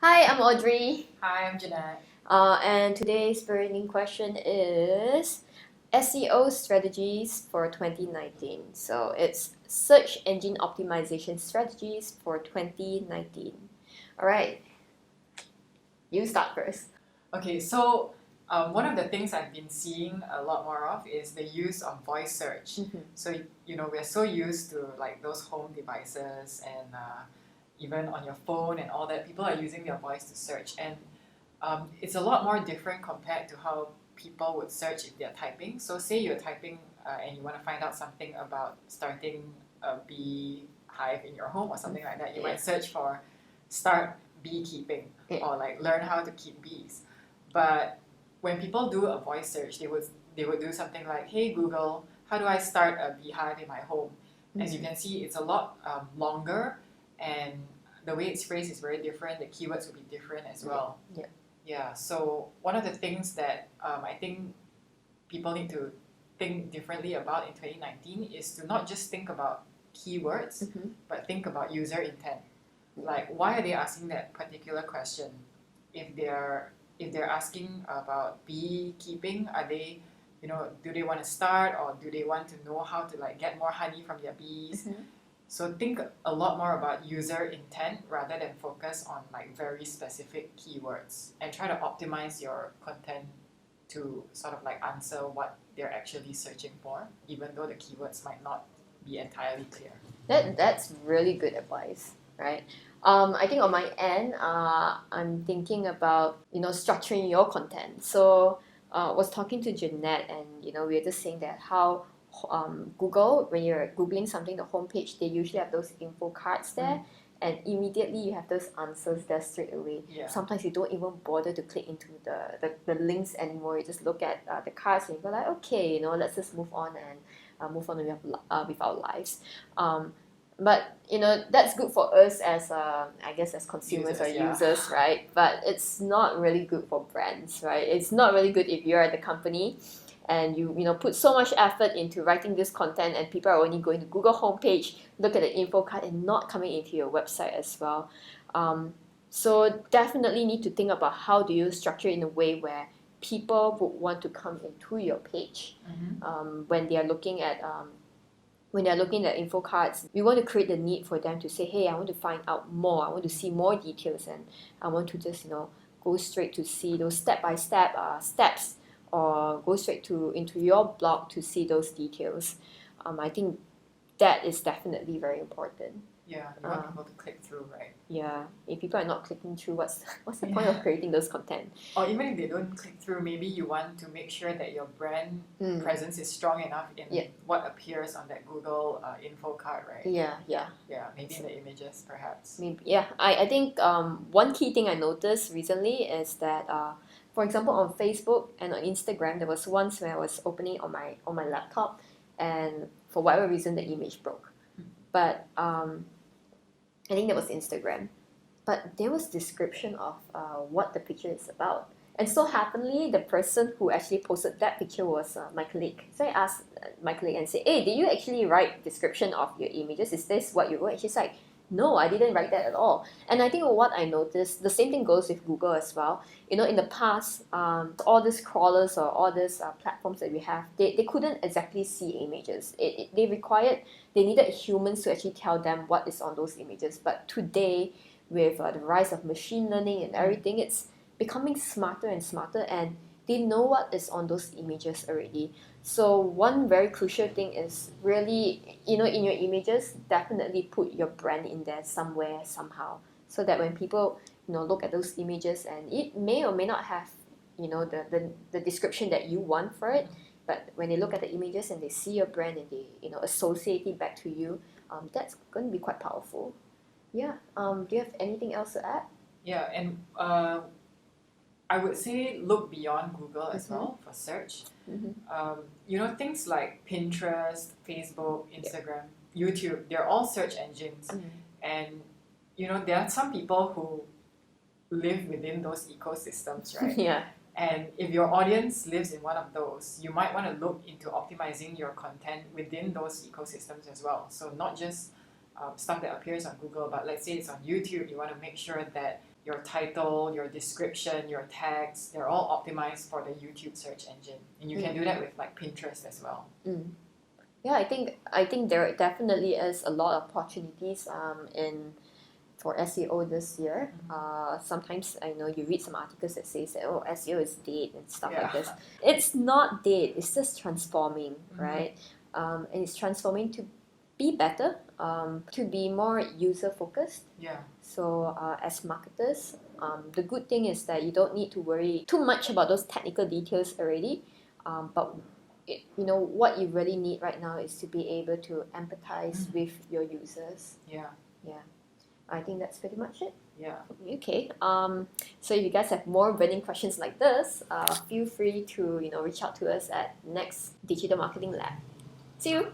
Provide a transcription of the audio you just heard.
Hi, I'm Audrey. Hi, I'm Jeannette. And today's burning question is SEO strategies for 2019. So it's search engine optimization strategies for 2019. All right, you start first. Okay, so one of the things I've been seeing a lot more of is the use of voice search. So we're so used to like those home devices and even on your phone and all that. People are using their voice to search, and it's a lot more different compared to how people would search if they're typing. So say you're typing and you want to find out something about starting a bee hive in your home or something like that. You might search for start beekeeping or like learn how to keep bees. But when people do a voice search, they would do something like, "Hey Google, how do I start a beehive in my home?" As you can see, it's a lot longer, and the way it's phrased is very different. The keywords will be different as well. Yeah. So one of the things that I think people need to think differently about in 2019 is to not just think about keywords, but think about user intent. Like, why are they asking that particular question? If they're asking about beekeeping, are they, do they want to start, or do they want to know how to like get more honey from their bees? So think a lot more about user intent rather than focus on like very specific keywords, and try to optimize your content to sort of like answer what they're actually searching for, even though the keywords might not be entirely clear. That's really good advice, right? I think on my end, I'm thinking about structuring your content. So I was talking to Jeannette, and we were just saying that how Google, when you're googling something, the homepage, they usually have those info cards there, and immediately you have those answers there straight away. Sometimes you don't even bother to click into the links anymore. You just look at the cards and you go like, okay, let's just move on and move on with our lives. But that's good for us as I guess as consumers or users, right? But it's not really good for brands, right? It's not really good if you're at the company and you put so much effort into writing this content, and people are only going to Google homepage, look at the info card, and not coming into your website as well. So definitely need to think about how do you structure in a way where people would want to come into your page when they are looking at info cards. We want to create the need for them to say, hey, I want to find out more, I want to see more details, and I want to just go straight to see those step-by-step steps, or go straight into your blog to see those details. I think that is definitely very important. Yeah, you want people to click through, right? Yeah, if people are not clicking through, what's the point of creating those content? Or even if they don't click through, maybe you want to make sure that your brand presence is strong enough in what appears on that Google info card, right? Yeah, maybe in the images, perhaps. Maybe, yeah. I think one key thing I noticed recently is that for example, on Facebook and on Instagram, there was once when I was opening on my laptop, and for whatever reason the image broke. But I think that was Instagram. But there was description of what the picture is about. And so happily, the person who actually posted that picture was my colleague. So I asked my colleague and said, hey, did you actually write description of your images? Is this what you wrote? And she's like, no, I didn't write that at all. And I think what I noticed, the same thing goes with Google as well. In the past, all these crawlers or all these platforms that we have, they couldn't exactly see images. They needed humans to actually tell them what is on those images. But today, with the rise of machine learning and everything, it's becoming smarter and smarter, and they know what is on those images already. So one very crucial thing is really, in your images, definitely put your brand in there somewhere, somehow, so that when people look at those images, and it may or may not have the description that you want for it, but when they look at the images and they see your brand and they associate it back to you, that's going to be quite powerful. Yeah. Do you have anything else to add? Yeah, and I would say look beyond Google as well for search. Things like Pinterest, Facebook, Instagram, YouTube, they're all search engines. And, there are some people who live within those ecosystems, right? Yeah. And if your audience lives in one of those, you might want to look into optimizing your content within those ecosystems as well. So not just stuff that appears on Google, but let's say it's on YouTube, you want to make sure that your title, your description, your tags, they're all optimized for the YouTube search engine. And you can do that with like Pinterest as well. Yeah, I think there definitely is a lot of opportunities for SEO this year. Sometimes I know you read some articles that says that SEO is dead and stuff like this. It's not dead. It's just transforming, right? And it's transforming to be better, to be more user focused. Yeah. So as marketers, the good thing is that you don't need to worry too much about those technical details already. But what you really need right now is to be able to empathize with your users. Yeah. I think that's pretty much it. Yeah. Okay. So if you guys have more burning questions like this, feel free to reach out to us at Next Digital Marketing Lab. See you.